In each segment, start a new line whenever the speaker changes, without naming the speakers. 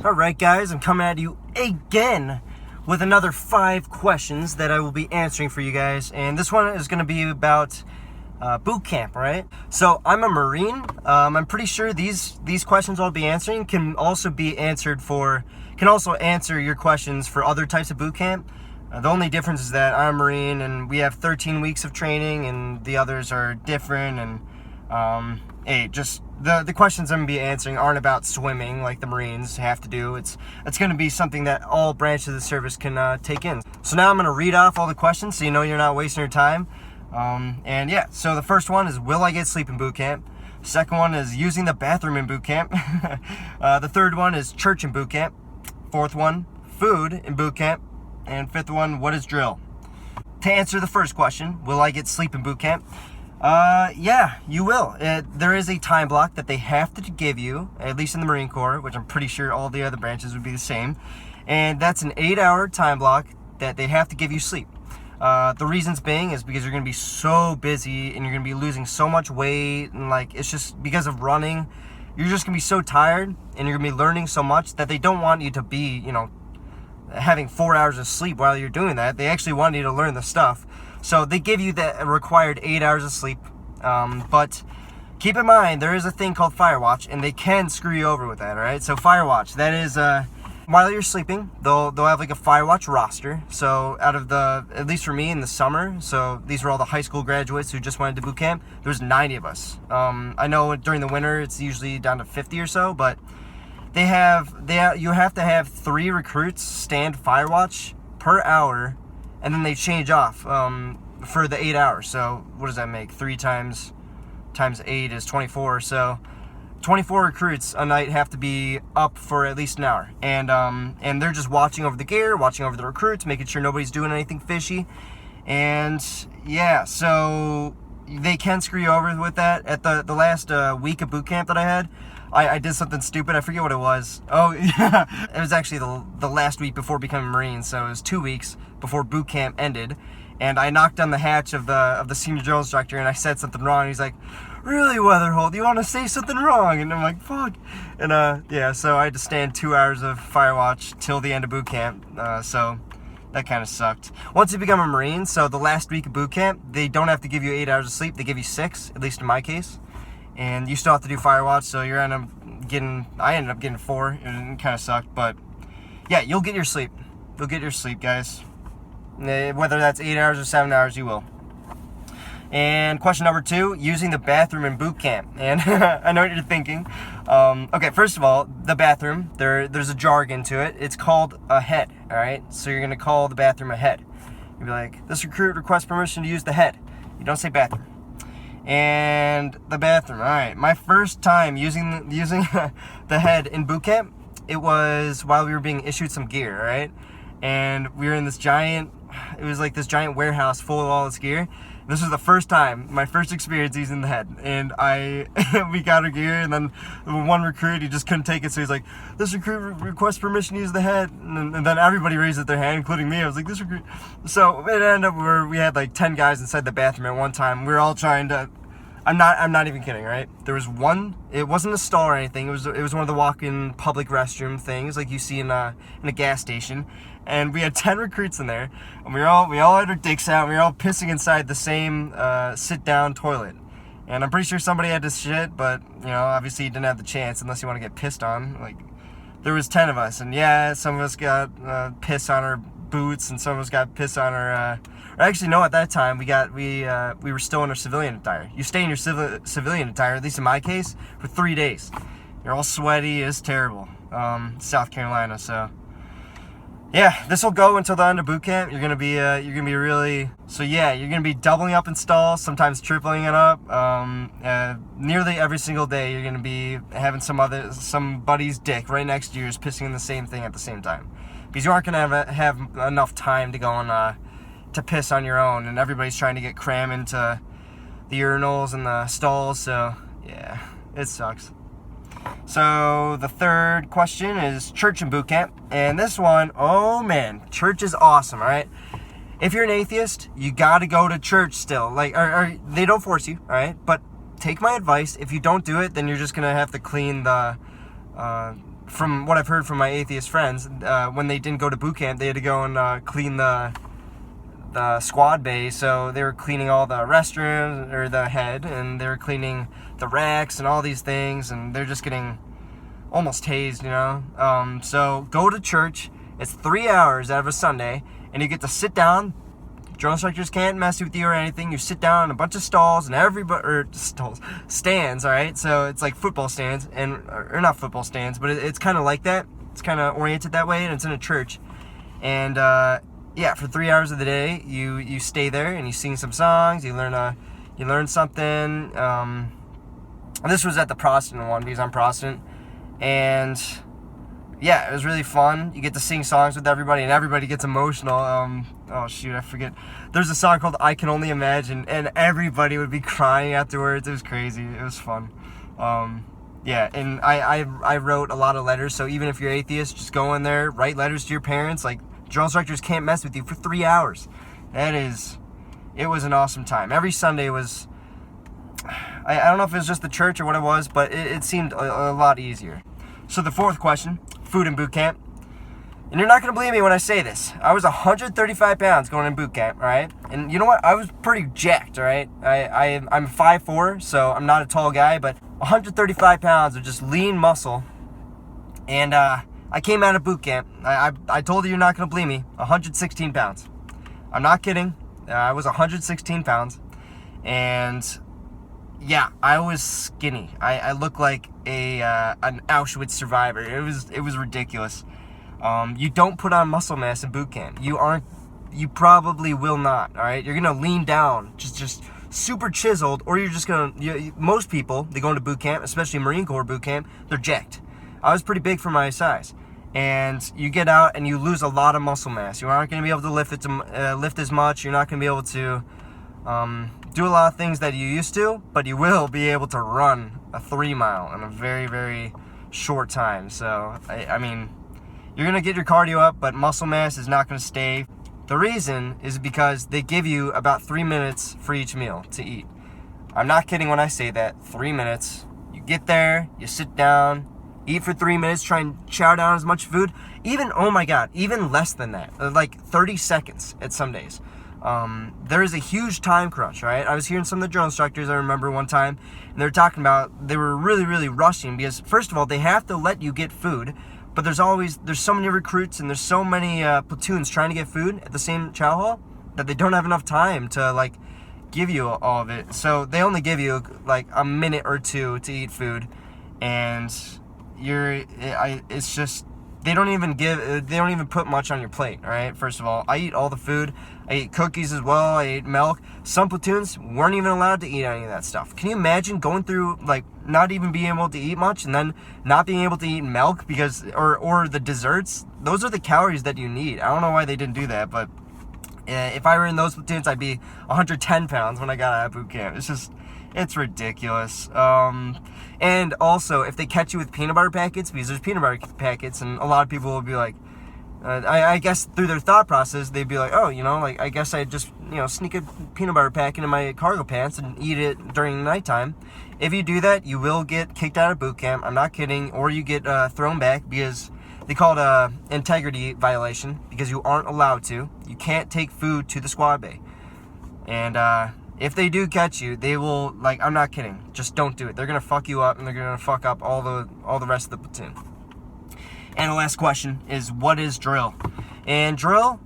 Alright guys, I'm coming at you again with another 5 questions that I will be answering for you guys. And this one is going to be about boot camp, right? So I'm a Marine. I'm pretty sure these questions I'll be answering can also answer your questions for other types of boot camp. The only difference is that I'm a Marine and we have 13 weeks of training and the others are different. And the questions I'm going to be answering aren't about swimming like the Marines have to do. It's going to be something that all branches of the service can take in. So now I'm going to read off all the questions so you know you're not wasting your time. So the first one is, will I get sleep in boot camp? Second one is, using the bathroom in boot camp. The third one is, church in boot camp. Fourth one, food in boot camp. And fifth one, what is drill? To answer the first question, will I get sleep in boot camp? Yeah, you will. There is a time block that they have to give you, at least in the Marine Corps, which I'm pretty sure all the other branches would be the same. And that's an 8-hour time block that they have to give you sleep. The reasons being is because you're going to be so busy and you're going to be losing so much weight, and it's just because of running, you're just going to be so tired and you're going to be learning so much that they don't want you to be, having 4 hours of sleep while you're doing that. They actually want you to learn the stuff. So they give you the required 8 hours of sleep. But keep in mind, there is a thing called Firewatch, and they can screw you over with that, all right? So Firewatch, that is, while you're sleeping, they'll have a Firewatch roster. So out of at least for me in the summer, so these were all the high school graduates who just went to boot camp, there's 90 of us. I know during the winter, it's usually down to 50 or so, but you have to have 3 recruits stand Firewatch per hour, and then they change off for the 8 hours. So what does that make? 3 times 8 is 24. So 24 recruits a night have to be up for at least an hour. And they're just watching over the gear, watching over the recruits, making sure nobody's doing anything fishy. And yeah, so they can screw you over with that. At the last week of boot camp that I had, I did something stupid. I forget what it was. Oh, yeah. It was actually the last week before becoming a Marine, so it was 2 weeks before boot camp ended. And I knocked on the hatch of the senior drill instructor, and I said something wrong. He's like, "Really, Weatherholt? You want to say something wrong?" And I'm like, "Fuck." And so I had to stand 2 hours of Firewatch till the end of boot camp. So that kind of sucked. Once you become a Marine, so the last week of boot camp, they don't have to give you 8 hours of sleep. They give you 6, at least in my case. And you still have to do Firewatch, so I ended up getting 4, and it kind of sucked, but yeah, you'll get your sleep. You'll get your sleep, guys. Whether that's 8 hours or 7 hours, you will. And question number 2, using the bathroom in boot camp. And I know what you're thinking. Okay, first of all, the bathroom, there's a jargon to it. It's called a head, all right? So you're going to call the bathroom a head. You'll be like, "This recruit requests permission to use the head." You don't say bathroom. And the bathroom, all right. My first time using the head in boot camp, it was while we were being issued some gear, all right? And we were in this giant warehouse full of all this gear. This was the first time, my first experience using the head. And we got our gear, and then one recruit, he just couldn't take it, so he's like, "This recruit requests permission to use the head." And then everybody raised their hand, including me. I was like, "This recruit." So it ended up where we had 10 guys inside the bathroom at one time. We were all trying to, I'm not even kidding, right? There was one, it wasn't a stall or anything, it was one of the walk-in public restroom things like you see in a gas station. And we had 10 recruits in there, and we all had our dicks out, and we were all pissing inside the same sit-down toilet. And I'm pretty sure somebody had to shit, but, obviously you didn't have the chance unless you want to get pissed on. There was 10 of us, and yeah, some of us got piss on our boots, and some of us got piss on our, actually, no, at that time, we were still in our civilian attire. You stay in your civilian attire, at least in my case, for 3 days. You're all sweaty, it's terrible. South Carolina, so... yeah, this will go until the end of boot camp. You're gonna be doubling up in stalls, sometimes tripling it up. Nearly every single day, you're gonna be having somebody's dick right next to yours pissing in the same thing at the same time, because you aren't gonna have enough time to go on to piss on your own, and everybody's trying to get cram into the urinals and the stalls. So yeah, it sucks. So the third question is church in boot camp. And this one, oh man, church is awesome, all right? If you're an atheist, you got to go to church still. Or they don't force you, all right? But take my advice. If you don't do it, then you're just going to have to clean the from what I've heard from my atheist friends, when they didn't go to boot camp, they had to go and clean the squad bay. So they were cleaning all the restrooms, or the head, and they were cleaning the racks and all these things, and they're just getting almost tased, you know. So go to church. It's 3 hours out of a Sunday, and you get to sit down. Drill instructors can't mess with you or anything. You sit down in a bunch of stalls, and stands, all right? So it's like football stands, or not football stands, but it's kind of like that. It's kind of oriented that way, and it's in a church. And yeah, for 3 hours of the day, you stay there and you sing some songs. You learn something. And this was at the Protestant one because I'm Protestant, and yeah, it was really fun. You get to sing songs with everybody, and everybody gets emotional. Oh shoot, I forget. There's a song called "I Can Only Imagine," and everybody would be crying afterwards. It was crazy. It was fun. Yeah, and I wrote a lot of letters. So even if you're atheist, just go in there, write letters to your parents. Like, drill instructors can't mess with you for 3 hours. It was an awesome time. Every Sunday was. I don't know if it was just the church or what it was, but it seemed a lot easier. So the fourth question, food in boot camp. And you're not going to believe me when I say this. I was 135 pounds going in boot camp, all right? And you know what? I was pretty jacked, all right? I'm 5'4", so I'm not a tall guy, but 135 pounds of just lean muscle. And I came out of boot camp. I told you you're not going to believe me. 116 pounds. I'm not kidding. I was 116 pounds. And yeah, I was skinny. I looked like an Auschwitz survivor. It was ridiculous. You don't put on muscle mass in boot camp. You probably will not, all right? You're going to lean down, just super chiseled, or you're just going to, most people, they go into boot camp, especially Marine Corps boot camp, they're jacked. I was pretty big for my size. And you get out and you lose a lot of muscle mass. You aren't going to be able to lift as much. You're not going to be able to do a lot of things that you used to, but you will be able to run a 3 mile in a very, very short time. So, I mean, you're going to get your cardio up, but muscle mass is not going to stay. The reason is because they give you about 3 minutes for each meal to eat. I'm not kidding when I say that. 3 minutes. You get there, you sit down, eat for 3 minutes, try and chow down as much food. Even, oh my God, even less than that. Like 30 seconds at some days. There is a huge time crunch, right? I was hearing some of the drill instructors, I remember one time, and they were talking about they were really, really rushing because, first of all, they have to let you get food. But there's so many recruits and there's so many platoons trying to get food at the same chow hall that they don't have enough time to like give you all of it. So they only give you like a minute or two to eat food, and it's just they don't even put much on your plate. All right. First of all, I eat all the food. I ate cookies as well. I ate milk. Some platoons weren't even allowed to eat any of that stuff. Can you imagine going through like not even being able to eat much and then not being able to eat milk because or the desserts? Those are the calories that you need. I don't know why they didn't do that, but if I were in those platoons, I'd be 110 pounds when I got out of boot camp. It's ridiculous. And also, if they catch you with peanut butter packets, because there's peanut butter packets, and a lot of people will be like, I guess through their thought process, they'd be like, oh, like, I guess I just, sneak a peanut butter packet in my cargo pants and eat it during nighttime. If you do that, you will get kicked out of boot camp. I'm not kidding. Or you get thrown back because they call it a integrity violation because you aren't allowed to. You can't take food to the squad bay. And if they do catch you, they will, like, I'm not kidding. Just don't do it. They're going to fuck you up, and they're going to fuck up all the rest of the platoon. And the last question is, what is drill? And drill,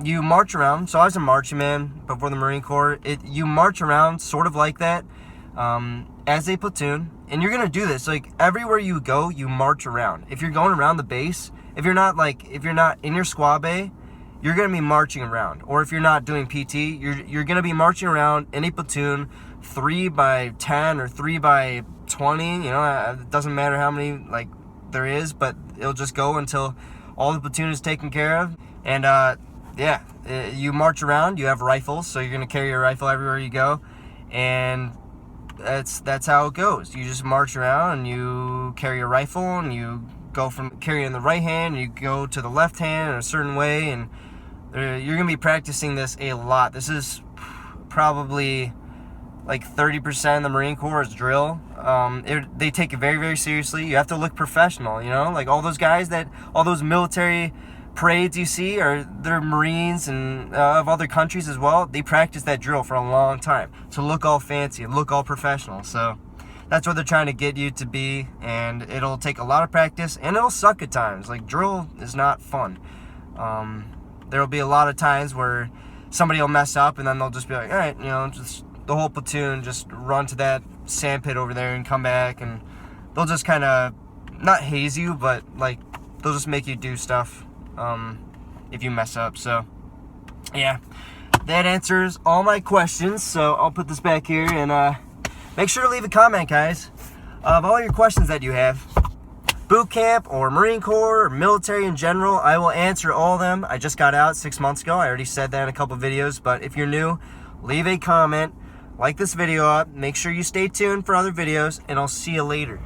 you march around. So I was a marching man before the Marine Corps. You march around sort of like that as a platoon. And you're going to do this. Like, everywhere you go, you march around. If you're going around the base, if you're not in your squad bay, you're going to be marching around. Or if you're not doing PT, you're going to be marching around in a platoon 3 by 10 or 3 by 20. It doesn't matter how many, like, there is, but it'll just go until all the platoon is taken care of. And you march around. You have rifles, so you're going to carry your rifle everywhere you go. And that's how it goes. You just march around and you carry a rifle, and you go from carrying the right hand, and you go to the left hand in a certain way, and you're going to be practicing this a lot. This is probably like 30% of the Marine Corps is drill. They take it very, very seriously. You have to look professional, you know? Like all those guys all those military parades you see they're Marines and of other countries as well. They practice that drill for a long time to look all fancy and look all professional. So that's what they're trying to get you to be, and it'll take a lot of practice, and it'll suck at times. Like, drill is not fun. There'll be a lot of times where somebody will mess up, and then they'll just be like, all right, you know, just the whole platoon just run to that sand pit over there and come back, and they'll just kind of not haze you, but like they'll just make you do stuff if you mess up. So yeah, that answers all my questions. So I'll put this back here, and make sure to leave a comment, guys, of all your questions that you have. Boot camp or Marine Corps or military in general, I will answer all of them. I just got out 6 months ago. I already said that in a couple videos, but if you're new, leave a comment, like this video up, make sure you stay tuned for other videos, and I'll see you later.